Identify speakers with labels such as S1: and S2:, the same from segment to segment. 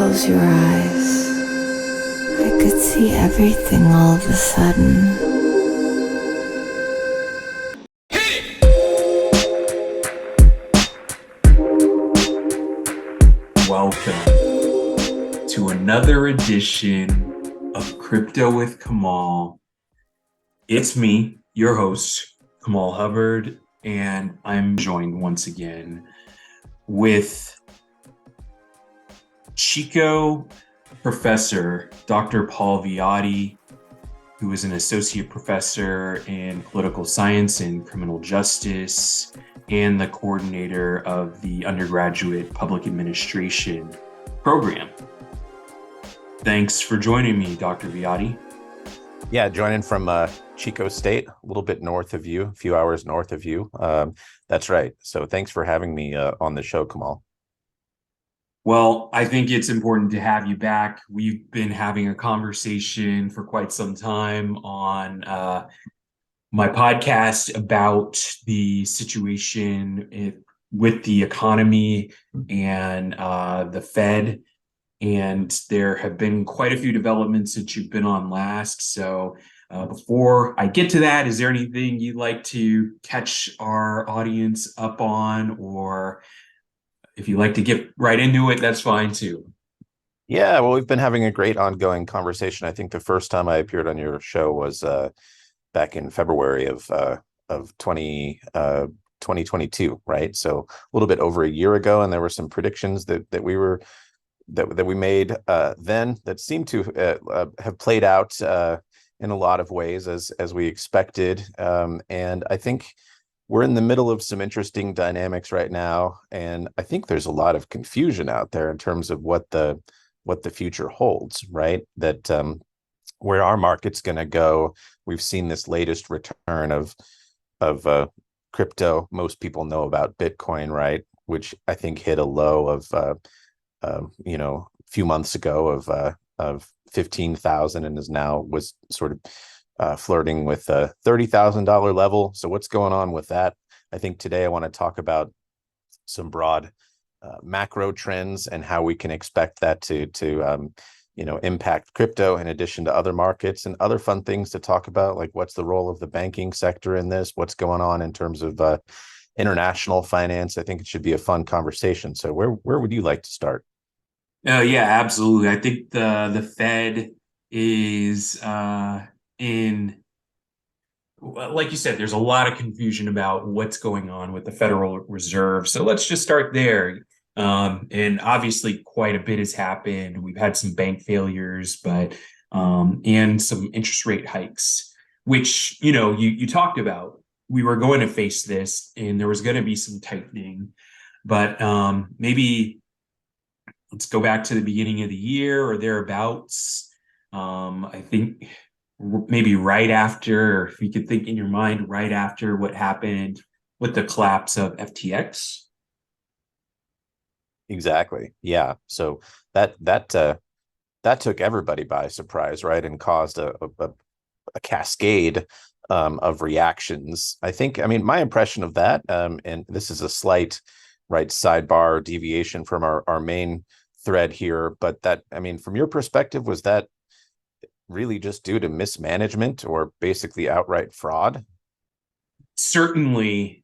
S1: close your eyes, I could see everything all of a sudden.
S2: Welcome to another edition of Crypto with Kamal. It's me, your host, Kamal Hubbard, and I'm joined once again with Chico Professor Dr. Paul Viotti, who is an associate professor in political science and criminal justice, and the coordinator of the undergraduate public administration program. Thanks for joining me, Dr. Viotti.
S3: Yeah, joining from Chico State, a little bit north of you, a few hours north of you. That's right. So thanks for having me on the show, Kamal.
S2: Well, I think it's important to have you back. We've been having a conversation for quite some time on my podcast about the situation with the economy and the Fed. And there have been quite a few developments since you've been on last. So before I get to that, is there anything you'd like to catch our audience up on? Or if you'd like to get right into it, that's fine too.
S3: Yeah, well, we've been having a great ongoing conversation. I think the first time I appeared on your show was back in February of 2022, right? So a little bit over a year ago, and there were some predictions that we made then that seem to have played out in a lot of ways as we expected. And I think we're in the middle of some interesting dynamics right now, and I think there's a lot of confusion out there in terms of what the future holds, right? That where our market's going to go. We've seen this latest return of crypto. Most people know about Bitcoin, right? Which I think hit a low of a few months ago of 15,000 and is now was sort of flirting with a $30,000 level. So what's going on with that? I think today I want to talk about some broad macro trends and how we can expect that to impact crypto in addition to other markets, and other fun things to talk about, like what's the role of the banking sector in this, what's going on in terms of international finance. I think it should be a fun conversation. So where would you like to start?
S2: Yeah, absolutely. I think the Fed is like you said, there's a lot of confusion about what's going on with the Federal Reserve. So let's just start there. And obviously, quite a bit has happened. We've had some bank failures, but and some interest rate hikes, which you talked about. We were going to face this, and there was going to be some tightening, but maybe let's go back to the beginning of the year or thereabouts. I think maybe right after, or if you could think in your mind, right after what happened with the collapse of FTX.
S3: Exactly. Yeah. So that took everybody by surprise, right? And caused a cascade of reactions. I mean, my impression of that, and this is a slight right sidebar deviation from our main thread here, but that, I mean, from your perspective, was that really just due to mismanagement or basically outright fraud?
S2: Certainly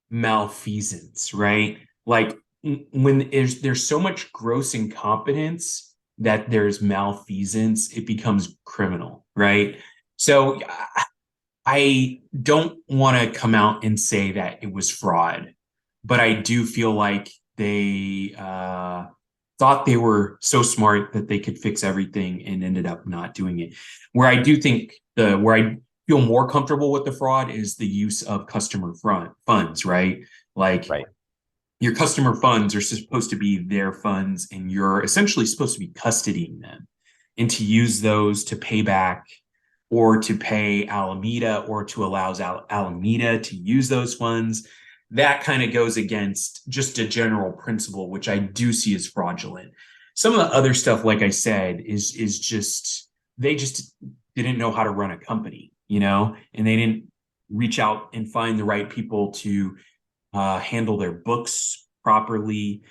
S2: malfeasance, right? Like when there's so much gross incompetence that there's malfeasance, it becomes criminal, right? So I don't want to come out and say that it was fraud, but I do feel like they thought they were so smart that they could fix everything and ended up not doing it. Where I do think where I feel more comfortable with the fraud is the use of customer funds, right? Like
S3: Right.
S2: your customer funds are supposed to be their funds, and you're essentially supposed to be custodying them and to use those to pay back or to pay Alameda or to allow Alameda to use those funds. That kind of goes against just a general principle, which I do see as fraudulent. Some of the other stuff, like I said, is just they just didn't know how to run a company, and they didn't reach out and find the right people to handle their books properly.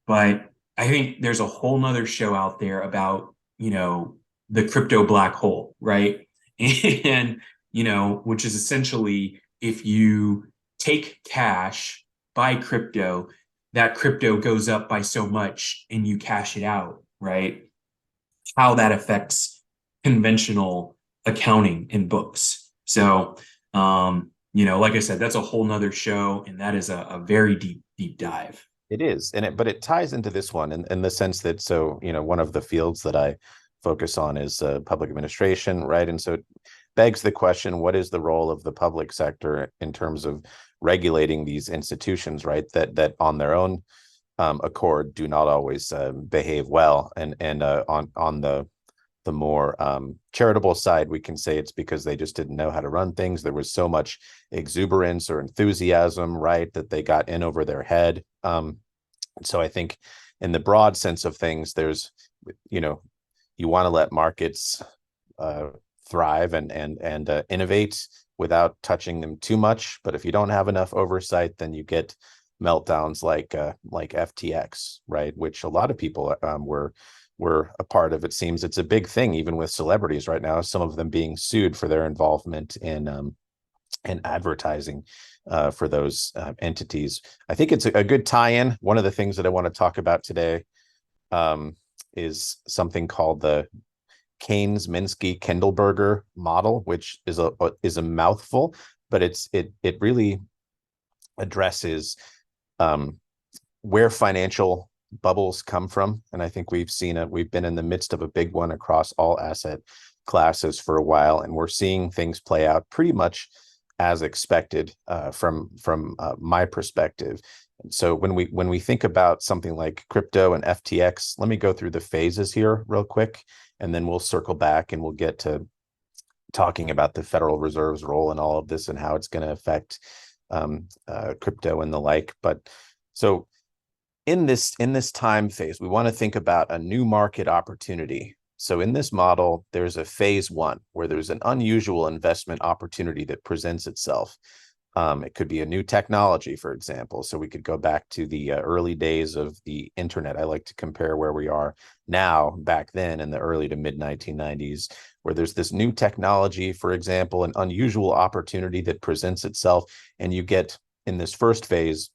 S2: But I think there's a whole nother show out there about, the crypto black hole, right? And, which is essentially if you take cash, buy crypto, that crypto goes up by so much and you cash it out, right? How that affects conventional accounting in books. So, like I said, that's a whole nother show, and that is a very deep, deep dive.
S3: It is, but it ties into this one in the sense that, so, one of the fields that I focus on is public administration, right? And so it begs the question, what is the role of the public sector in terms of regulating these institutions, right? That on their own accord do not always behave well, and on the more charitable side, we can say it's because they just didn't know how to run things. There was so much exuberance or enthusiasm, right, that they got in over their head. So I think in the broad sense of things, there's, you want to let markets thrive and innovate without touching them too much. But if you don't have enough oversight, then you get meltdowns like FTX, right, which a lot of people were a part of. It seems it's a big thing, even with celebrities right now, some of them being sued for their involvement in advertising for those entities. I think it's a good tie-in. One of the things that I want to talk about today is something called the Keynes-Minsky-Kindleberger model, which is a mouthful, but it really addresses where financial bubbles come from. And I think we've been in the midst of a big one across all asset classes for a while, and we're seeing things play out pretty much as expected from my perspective. And so when we think about something like crypto and FTX, let me go through the phases here real quick, and then we'll circle back and we'll get to talking about the Federal Reserve's role in all of this and how it's going to affect crypto and the like. But so in this time phase, we want to think about a new market opportunity. So in this model, there's a phase one where there's an unusual investment opportunity that presents itself. It could be a new technology, for example. So we could go back to the early days of the internet. I like to compare where we are now back then in the early to mid 1990s, where there's this new technology, for example, an unusual opportunity that presents itself. And you get in this first phase,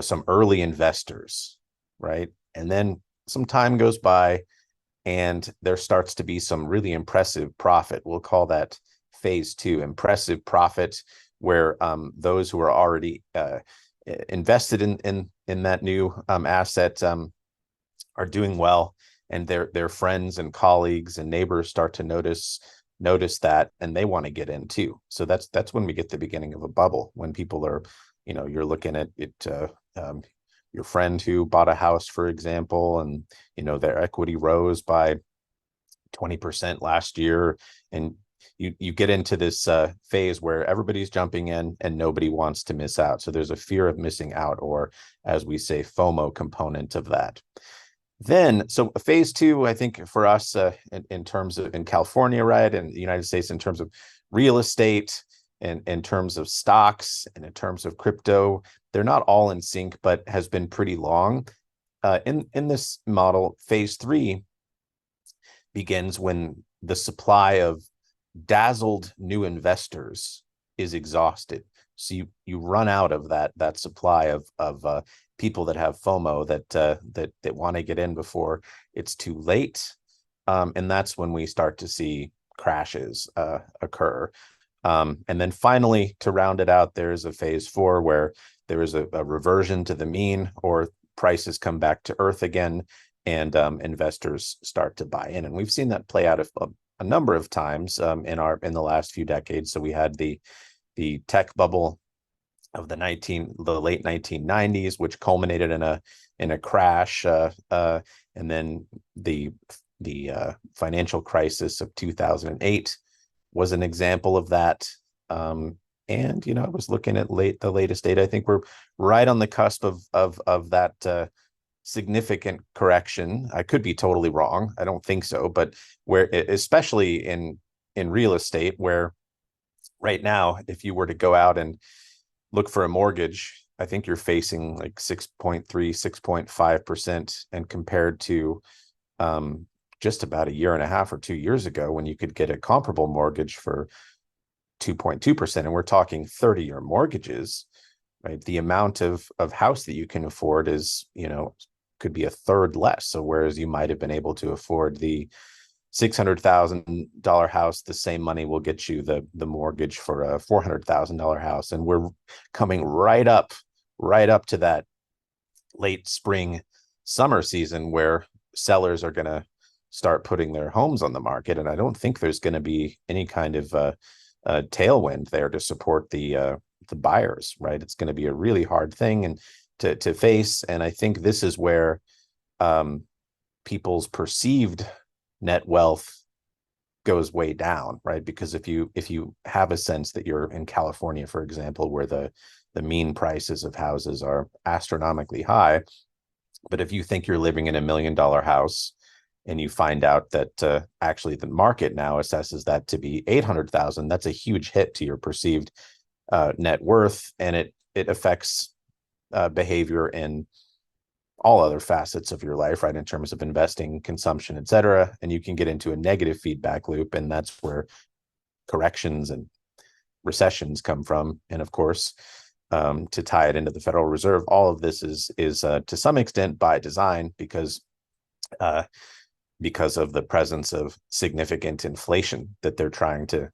S3: some early investors, right? And then some time goes by and there starts to be some really impressive profit. We'll call that phase two, impressive profit, where those who are already invested in that new asset are doing well, and their friends and colleagues and neighbors start to notice that, and they want to get in too. So that's when we get the beginning of a bubble, when people are, you're looking at it, your friend who bought a house, for example, and their equity rose by 20% last year, and you get into this phase where everybody's jumping in and nobody wants to miss out. So there's a fear of missing out, or as we say, FOMO component of that. Then, so phase two, I think for us in terms of in California, right, and the United States, in terms of real estate and in terms of stocks and in terms of crypto, they're not all in sync, but has been pretty long. In this model, phase three begins when the supply of dazzled new investors is exhausted. So you run out of that supply of people that have FOMO that want to get in before it's too late, and that's when we start to see crashes occur. And then finally, to round it out, there's a phase four where there is a reversion to the mean, or prices come back to earth again, and investors start to buy in. And we've seen that play out a number of times in the last few decades. So we had the tech bubble of the late 1990s, which culminated in a crash, and then the financial crisis of 2008 was an example of that. And I was looking at the latest data. I think we're right on the cusp of that significant correction. I could be totally wrong. I don't think so, but where, especially in real estate, where right now, if you were to go out and look for a mortgage, I think you're facing like 6.3, 6.5%, and compared to just about a year and a half or 2 years ago when you could get a comparable mortgage for 2.2%, and we're talking 30-year mortgages, right? The amount of house that you can afford is, could be a third less. So whereas you might have been able to afford the $600,000 house, the same money will get you the mortgage for a $400,000 house. And we're coming right up to that late spring, summer season where sellers are going to start putting their homes on the market. And I don't think there's going to be any kind of tailwind there to support the buyers, right? It's going to be a really hard thing and to face. And I think this is where people's perceived net wealth goes way down, right? Because if you have a sense that you're in California, for example, where the mean prices of houses are astronomically high, but if you think you're living in $1 million house and you find out that actually the market now assesses that to be 800,000, that's a huge hit to your perceived net worth, and it affects behavior in all other facets of your life, right? In terms of investing, consumption, et cetera. And you can get into a negative feedback loop. And that's where corrections and recessions come from. And of course, to tie it into the Federal Reserve, all of this is to some extent by design, because of the presence of significant inflation that they're trying to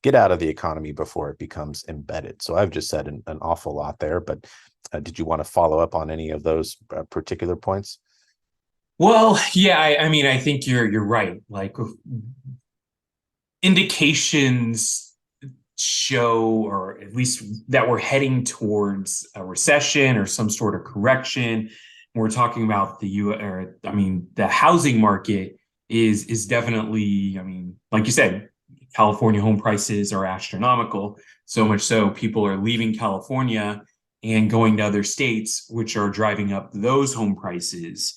S3: get out of the economy before it becomes embedded. So I've just said an awful lot there, but did you want to follow up on any of those particular points?
S2: Well, yeah, I mean, I think you're right. Like, indications show, or at least that we're heading towards a recession or some sort of correction. We're talking about the housing market is definitely, I mean, like you said, California home prices are astronomical. So much so people are leaving California and going to other states, which are driving up those home prices.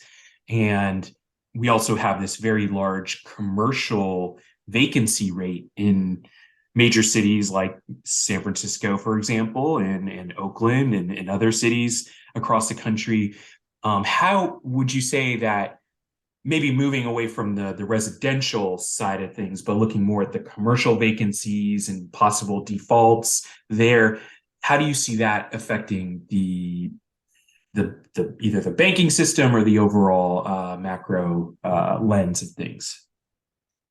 S2: And we also have this very large commercial vacancy rate in major cities like San Francisco, for example, and Oakland and other cities across the country. How would you say that, maybe moving away from the residential side of things, but looking more at the commercial vacancies and possible defaults there, how do you see that affecting the either the banking system or the overall macro lens of things?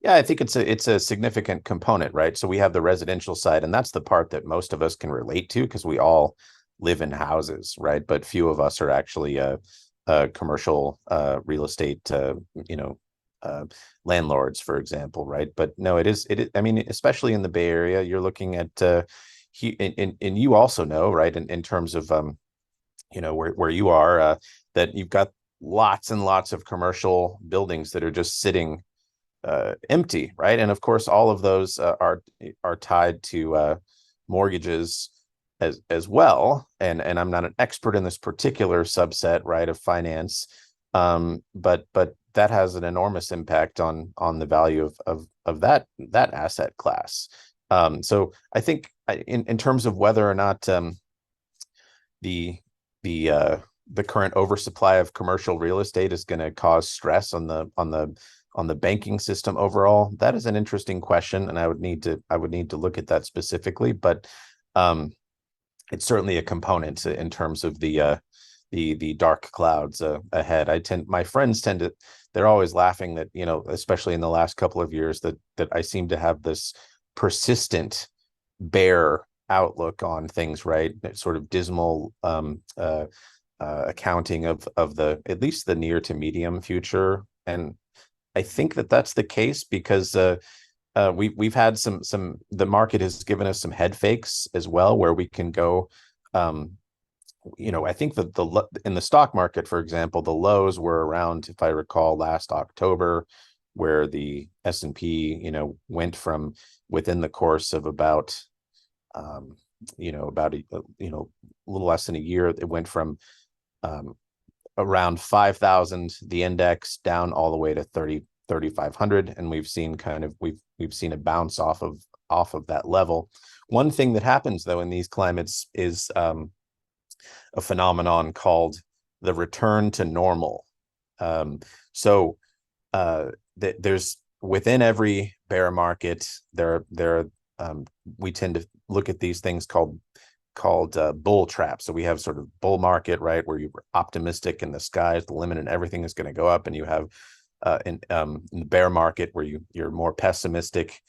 S3: Yeah, I think it's a significant component, right? So we have the residential side, and that's the part that most of us can relate to because we all live in houses, right? But few of us are actually commercial real estate, landlords, for example, right? But no, it is. I mean, especially in the Bay Area, you're looking at, and you also know, right, in terms of, where you are, that you've got lots and lots of commercial buildings that are just sitting empty, right? And of course, all of those are tied to mortgages as well. And I'm not an expert in this particular subset, right, of finance, but that has an enormous impact on the value of that asset class. So I think in terms of whether or not the current oversupply of commercial real estate is going to cause stress on the banking system overall, that is an interesting question, and I would need to look at that specifically. But it's certainly a component in terms of the dark clouds ahead. My friends they're always laughing that, especially in the last couple of years, that I seem to have this persistent bear outlook on things, right? Sort of dismal accounting of at least the near to medium future. And I think that's the case because we've had the market has given us some head fakes as well, where we can go. I think that in the stock market, for example, the lows were around, if I recall, last October, where the S&P, went from, within the course of about a little less than a year, it went from around 5,000, the index, down all the way to 3,500, and we've seen a bounce off of that level. One thing that happens though in these climates is a phenomenon called the return to normal. So there's within every bear market, we tend to look at these things called bull traps. So we have sort of bull market, right, where you're optimistic and the sky is the limit and everything is going to go up, and you have in the bear market where you're more pessimistic.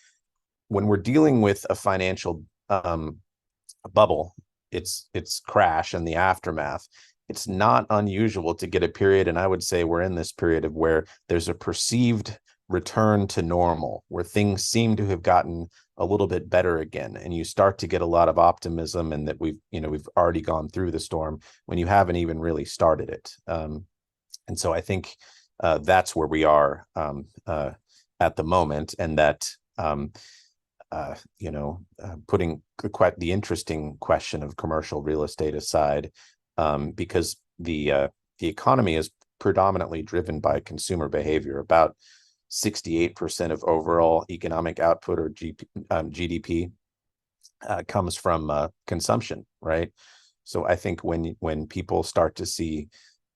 S3: When we're dealing with a financial bubble, its crash and the aftermath, it's not unusual to get a period, and I would say we're in this period of where there's a perceived return to normal, where things seem to have gotten a little bit better again, and you start to get a lot of optimism, and that we've already gone through the storm when you haven't even really started it. And so I think that's where we are at the moment, and that putting the interesting question of commercial real estate aside, because the economy is predominantly driven by consumer behavior. About 68% of overall economic output, or GDP, comes from consumption, right? So I think when people start to see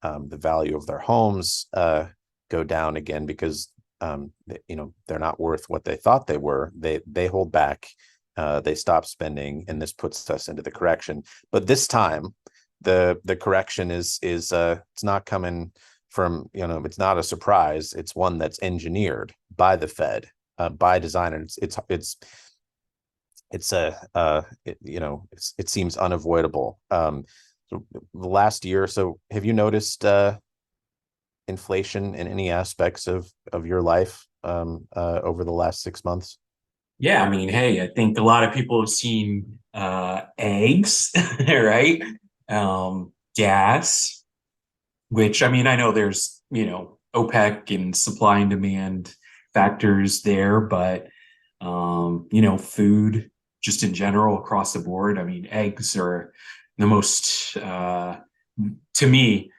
S3: the value of their homes go down again because they're not worth what they thought they were, they hold back, they stop spending, and this puts us into the correction. But this time, the correction is it's not coming from, it's not a surprise. It's one that's engineered by the Fed, by design, and it seems unavoidable. So the last year or so, have you noticed inflation in any aspects of your life over the last 6 months?
S2: Yeah, I mean, hey, I think a lot of people have seen eggs, right? Gas, which, I mean, I know there's, OPEC and supply and demand factors there, but food just in general across the board. I mean, eggs are the most, to me,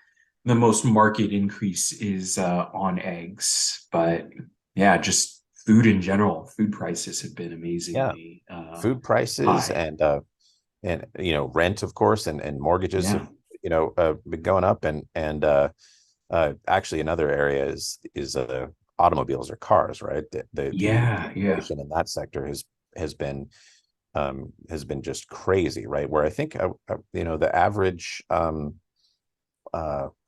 S2: the most market increase is on eggs. But yeah, just food in general, food prices have been amazingly
S3: Food prices
S2: high.
S3: and rent, of course, and mortgages
S2: Yeah.
S3: have been going up, and actually another area is automobiles or cars, right? The
S2: Yeah. Yeah.
S3: inflation in that sector has been just crazy, right? Where I think the average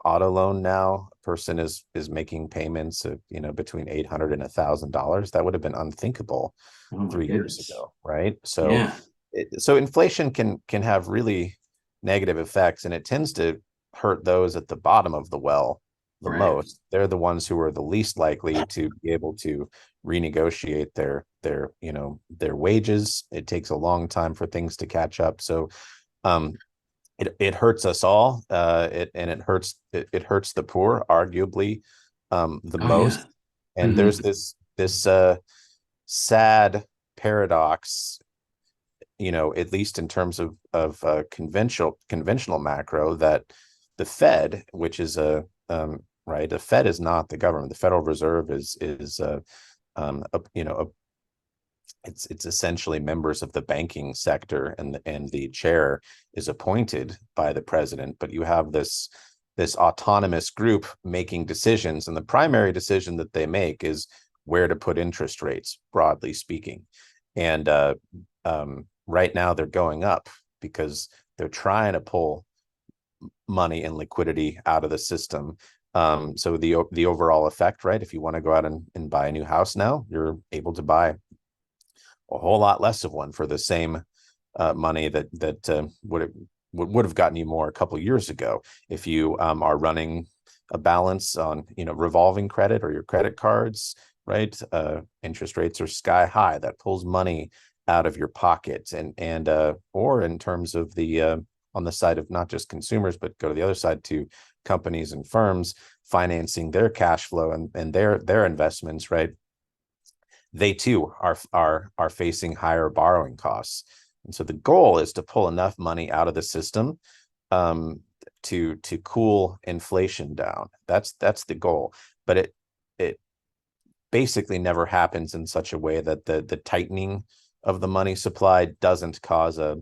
S3: auto loan now, a person is making payments of between $800 and $1,000. That would have been unthinkable
S2: Oh my
S3: 3 years
S2: goodness.
S3: ago, right? So
S2: Yeah.
S3: so inflation can have really negative effects, and it tends to hurt those at the bottom of the well the
S2: Right.
S3: most. They're the ones who are the least likely to be able to renegotiate their wages. It takes a long time for things to catch up. So it hurts us all. It hurts the poor, arguably, the
S2: Oh yeah.
S3: most. And
S2: Hmm.
S3: there's this sad paradox, at least in terms of conventional macro, that the Fed, which is right, the Fed is not the government. The Federal Reserve is it's essentially members of the banking sector, and the chair is appointed by the president. But you have this autonomous group making decisions, and the primary decision that they make is where to put interest rates, broadly speaking. And right now they're going up because they're trying to pull money and liquidity out of the system. So the overall effect, right? If you want to go out and buy a new house now, you're able to buy a whole lot less of one for the same money that would have gotten you more a couple of years ago. If you are running a balance on revolving credit or your credit cards, right? Interest rates are sky high. That pulls money out of your pocket, and or in terms of the on the side of not just consumers, but go to the other side to companies and firms financing their cash flow and their investments, right? They too are facing higher borrowing costs. And so the goal is to pull enough money out of the system to cool inflation down. That's the goal. But it basically never happens in such a way that the tightening of the money supply doesn't cause a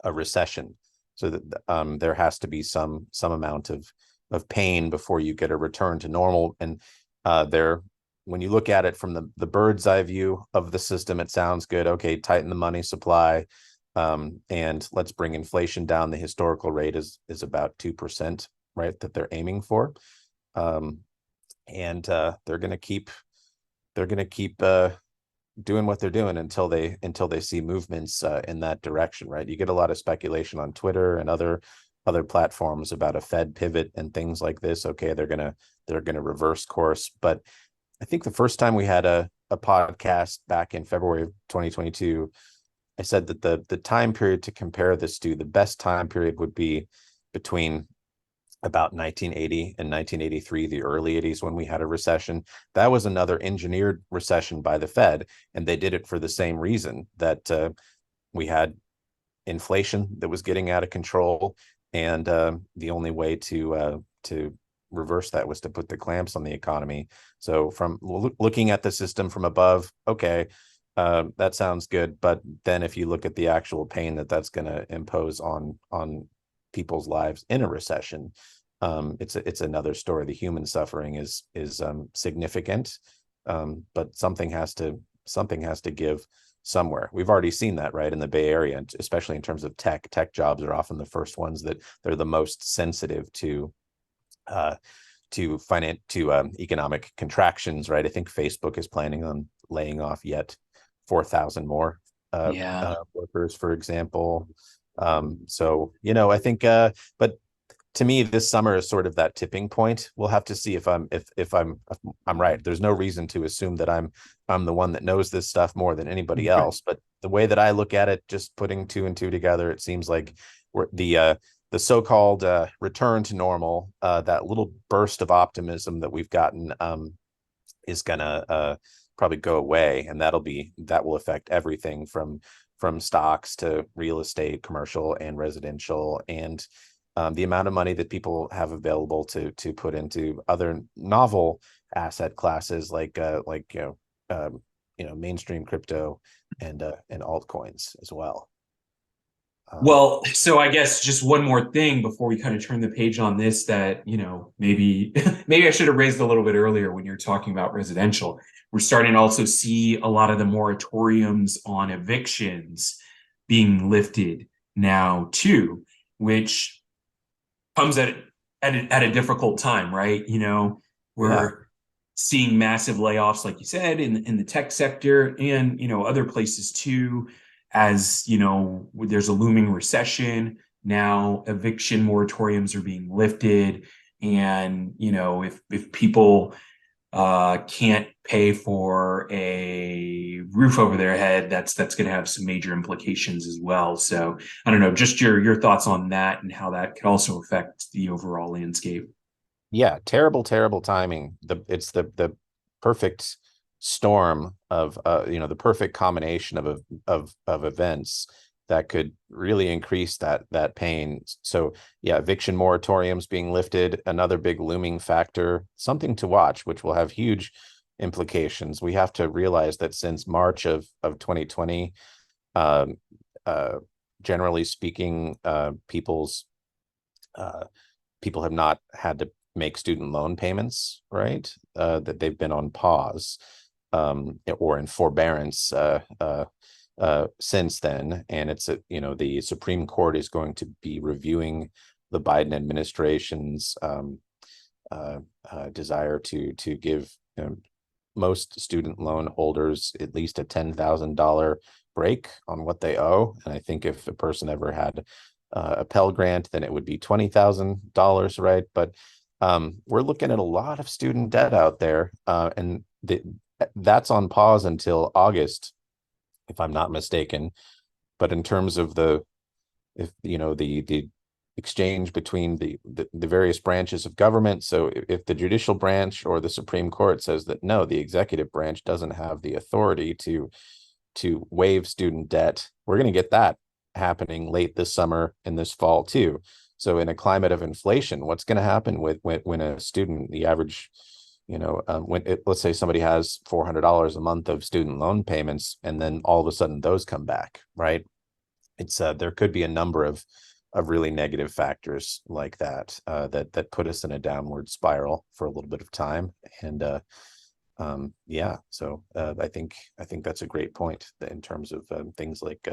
S3: recession. so that there has to be some amount of pain before you get a return to normal. And there, when you look at it from the bird's eye view of the system, it sounds good. Okay, tighten the money supply, and let's bring inflation down. The historical rate is about 2%, right, that they're aiming for. And they're going to keep doing what they're doing until they see movements in that direction, right? You get a lot of speculation on Twitter and other platforms about a Fed pivot and things like this. Okay, they're gonna reverse course. But I think the first time we had a podcast back in February of 2022, I said that the time period to compare this to, the best time period would be between about 1980 and 1983, the early 80s, when we had a recession. That was another engineered recession by the Fed, and they did it for the same reason, that we had inflation that was getting out of control, and the only way to reverse that was to put the clamps on the economy. So from looking at the system from above, okay, that sounds good, but then if you look at the actual pain that's going to impose on people's lives in a recession, it's another story. The human suffering is significant, but something has to give somewhere. We've already seen that, right, in the Bay Area, and especially in terms of tech jobs are often the first ones that they're the most sensitive to economic contractions, right? I think Facebook is planning on laying off yet 4,000 more workers, for example. So, I think, but to me, this summer is sort of that tipping point. We'll have to see if I'm right. There's no reason to assume that I'm the one that knows this stuff more than anybody else. But the way that I look at it, just putting two and two together, it seems like the so-called return to normal, that little burst of optimism that we've gotten, is gonna probably go away, and that will affect everything from stocks to real estate, commercial and residential, and the amount of money that people have available to put into other novel asset classes like mainstream crypto and altcoins as well.
S2: Well, so I guess just one more thing before we kind of turn the page on this, that, maybe I should have raised a little bit earlier when you're talking about residential. We're starting to also see a lot of the moratoriums on evictions being lifted now too, which comes at a difficult time, right? We're seeing massive layoffs, like you said, in the tech sector, and other places too. As there's a looming recession now, eviction moratoriums are being lifted, and if people can't pay for a roof over their head, that's going to have some major implications as well. So I don't know, just your thoughts on that and how that could also affect the overall landscape.
S3: Yeah, terrible timing. It's the perfect storm of the perfect combination of events that could really increase that pain. So yeah, eviction moratoriums being lifted, another big looming factor, something to watch, which will have huge implications. We have to realize that since March of 2020, generally speaking, people have not had to make student loan payments, right? That they've been on pause, or in forbearance since then. And it's the Supreme Court is going to be reviewing the Biden administration's desire to give most student loan holders at least a $10,000 break on what they owe. And I think if a person ever had a Pell Grant, then it would be $20,000, right? But we're looking at a lot of student debt out there, and that's on pause until August, if I'm not mistaken. But in terms of the exchange between the various branches of government, so if the judicial branch or the Supreme Court says that no, the executive branch doesn't have the authority to waive student debt, we're going to get that happening late this summer and this fall too. So in a climate of inflation, what's going to happen when a student, the average, let's say somebody has $400 a month of student loan payments, and then all of a sudden those come back, right? It's there could be a number of really negative factors like that, that put us in a downward spiral for a little bit of time. And yeah, so I think that's a great point in terms of things like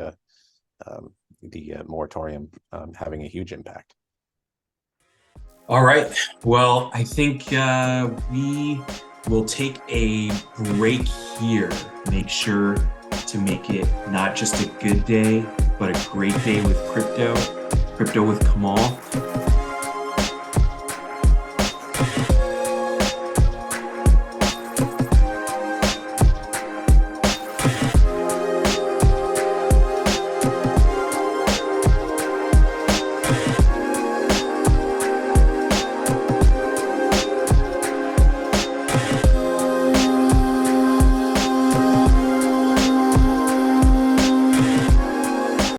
S3: the moratorium having a huge impact.
S2: All right. Well, I think we will take a break here. Make sure to make it not just a good day, but a great day with crypto with Kamal.